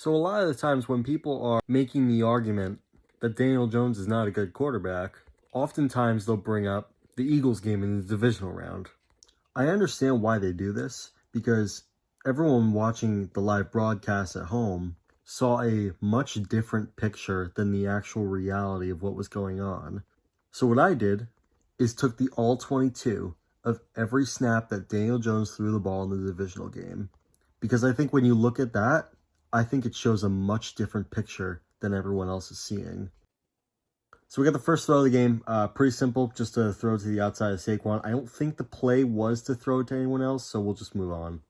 So a lot of the times when people are making the argument that Daniel Jones is not a good quarterback, oftentimes they'll bring up the Eagles game in the divisional round. I understand why they do this, because everyone watching the live broadcast at home saw a much different picture than the actual reality of what was going on. So what I did is took the all 22 of every snap that Daniel Jones threw the ball in the divisional game. Because I think when you look at that, I think it shows a much different picture than everyone else is seeing. So we got the first throw of the game. Pretty simple, just to throw to the outside of Saquon. I don't think the play was to throw it to anyone else, so we'll just move on.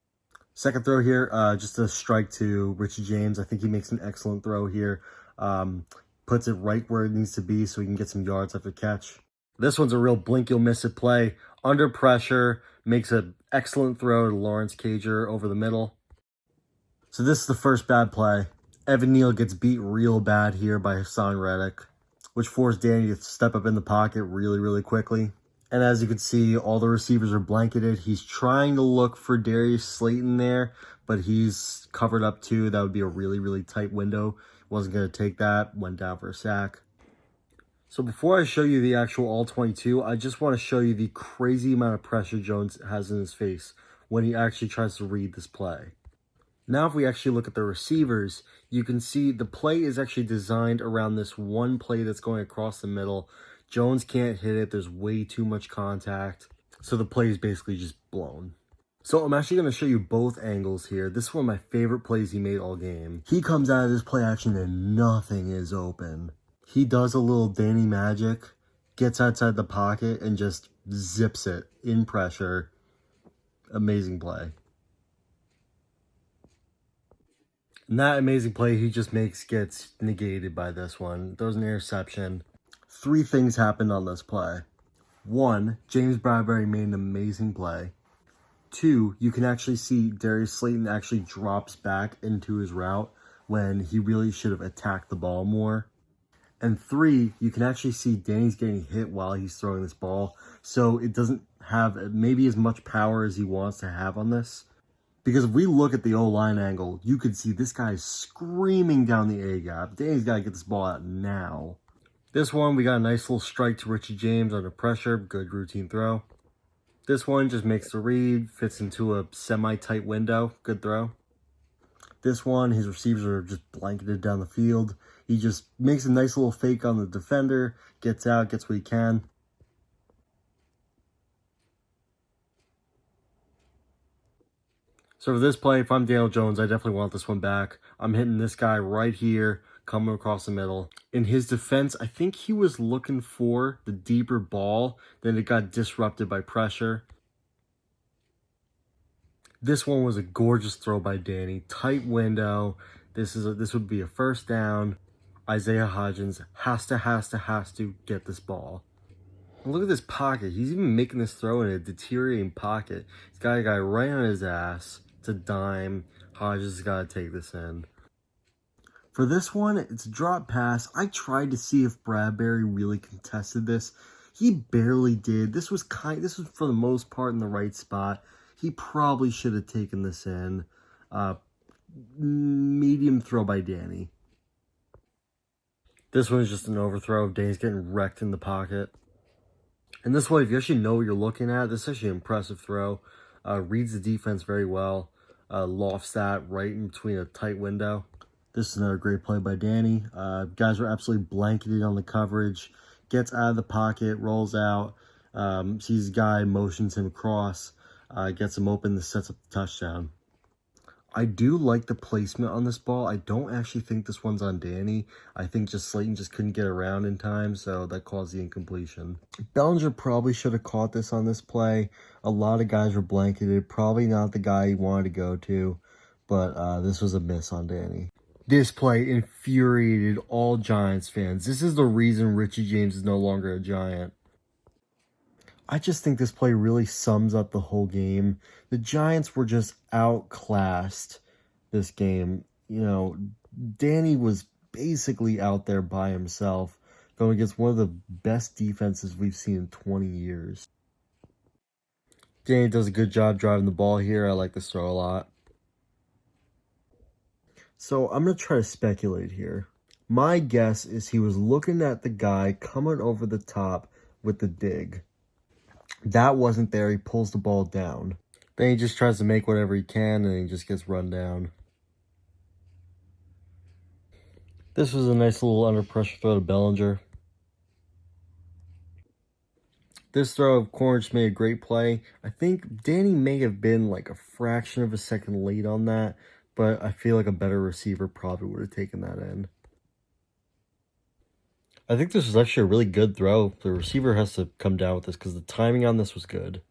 Second throw here, just a strike to Richie James. I think he makes an excellent throw here. Puts it right where it needs to be so he can get some yards after catch. This one's a real blink you'll miss it play. Under pressure, makes an excellent throw to Lawrence Cager over the middle. So this is the first bad play. Evan Neal gets beat real bad here by Hassan Reddick, which forced Danny to step up in the pocket really, really quickly. And as you can see, all the receivers are blanketed. He's trying to look for Darius Slayton there, but he's covered up too. That would be a really, really tight window. Wasn't going to take that. Went down for a sack. So before I show you the actual all-22, I just want to show you the crazy amount of pressure Jones has in his face when he actually tries to read this play. Now if we actually look at the receivers, you can see the play is actually designed around this one play that's going across the middle. Jones can't hit it. There's way too much contact. So the play is basically just blown. So I'm actually going to show you both angles here. This is one of my favorite plays he made all game. He comes out of this play action and nothing is open. He does a little Danny magic, gets outside the pocket, and just zips it in pressure. Amazing play. And that amazing play he just makes gets negated by this one. Throws an interception. Three things happened on this play. One, James Bradbury made an amazing play. Two, you can actually see Darius Slayton actually drops back into his route when he really should have attacked the ball more. And three, you can actually see Danny's getting hit while he's throwing this ball. So it doesn't have maybe as much power as he wants to have on this. Because if we look at the O-line angle, you could see this guy screaming down the A-gap. Danny's got to get this ball out now. This one, we got a nice little strike to Richie James under pressure. Good routine throw. This one just makes the read, fits into a semi-tight window. Good throw. This one, his receivers are just blanketed down the field. He just makes a nice little fake on the defender, gets out, gets what he can. So for this play, if I'm Daniel Jones, I definitely want this one back. I'm hitting this guy right here, coming across the middle. In his defense, I think he was looking for the deeper ball, then it got disrupted by pressure. This one was a gorgeous throw by Danny. Tight window. This would be a first down. Isaiah Hodgins has to get this ball. Look at this pocket. He's even making this throw in a deteriorating pocket. He's got a guy right on his ass. It's a dime. Hodges has got to take this in. For this one, it's a drop pass. I tried to see if Bradbury really contested this. He barely did. This was for the most part in the right spot. He probably should have taken this in. Medium throw by Danny. This one is just an overthrow. Danny's getting wrecked in the pocket. And this one, if you actually know what you're looking at, this is actually an impressive throw. Reads the defense very well. Lofts that right in between a tight window. This is another great play by Danny. Guys were absolutely blanketed on the coverage. Gets out of the pocket, rolls out, sees a guy, motions him across, gets him open, this sets up the touchdown. I do like the placement on this ball. I don't actually think this one's on Danny. I think just Slayton just couldn't get around in time, so that caused the incompletion. Bellinger probably should have caught this on this play. A lot of guys were blanketed. Probably not the guy he wanted to go to, but this was a miss on Danny. This play infuriated all Giants fans. This is the reason Richie James is no longer a Giant. I just think this play really sums up the whole game. The Giants were just outclassed this game. You know, Danny was basically out there by himself, going against one of the best defenses we've seen in 20 years. Danny does a good job driving the ball here. I like this throw a lot. So I'm going to try to speculate here. My guess is he was looking at the guy coming over the top with the dig. That wasn't there. He pulls the ball down. Then he just tries to make whatever he can, and he just gets run down. This was a nice little under pressure throw to Bellinger. This throw of Cornish made a great play. I think Danny may have been like a fraction of a second late on that, but I feel like a better receiver probably would have taken that in. I think this was actually a really good throw. The receiver has to come down with this because the timing on this was good.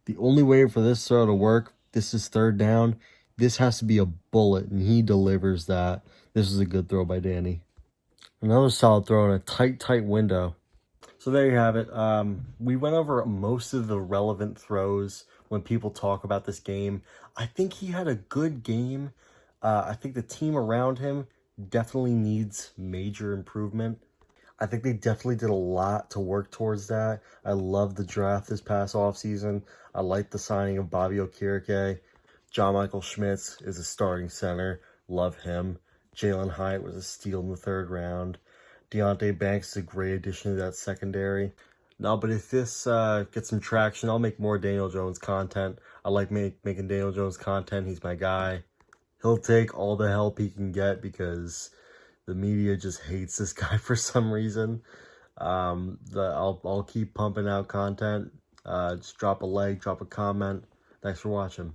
The only way for this throw to work, this is third down. This has to be a bullet, and he delivers that. This is a good throw by Danny. Another solid throw in a tight window. So there you have it. We went over most of the relevant throws when people talk about this game. I think he had a good game. I think the team around him definitely needs major improvement. I think they definitely did a lot to work towards that. I love the draft this past offseason. I like the signing of Bobby Okereke. John Michael Schmitz is a starting center. Love him. Jalen Hyatt was a steal in the third round. Deonte Banks is a great addition to that secondary. No, but if this gets some traction, I'll make more Daniel Jones content. I like making Daniel Jones content. He's my guy. He'll take all the help he can because the media just hates this guy for some reason. I'll keep pumping out content. Just drop a like, drop a comment. Thanks for watching.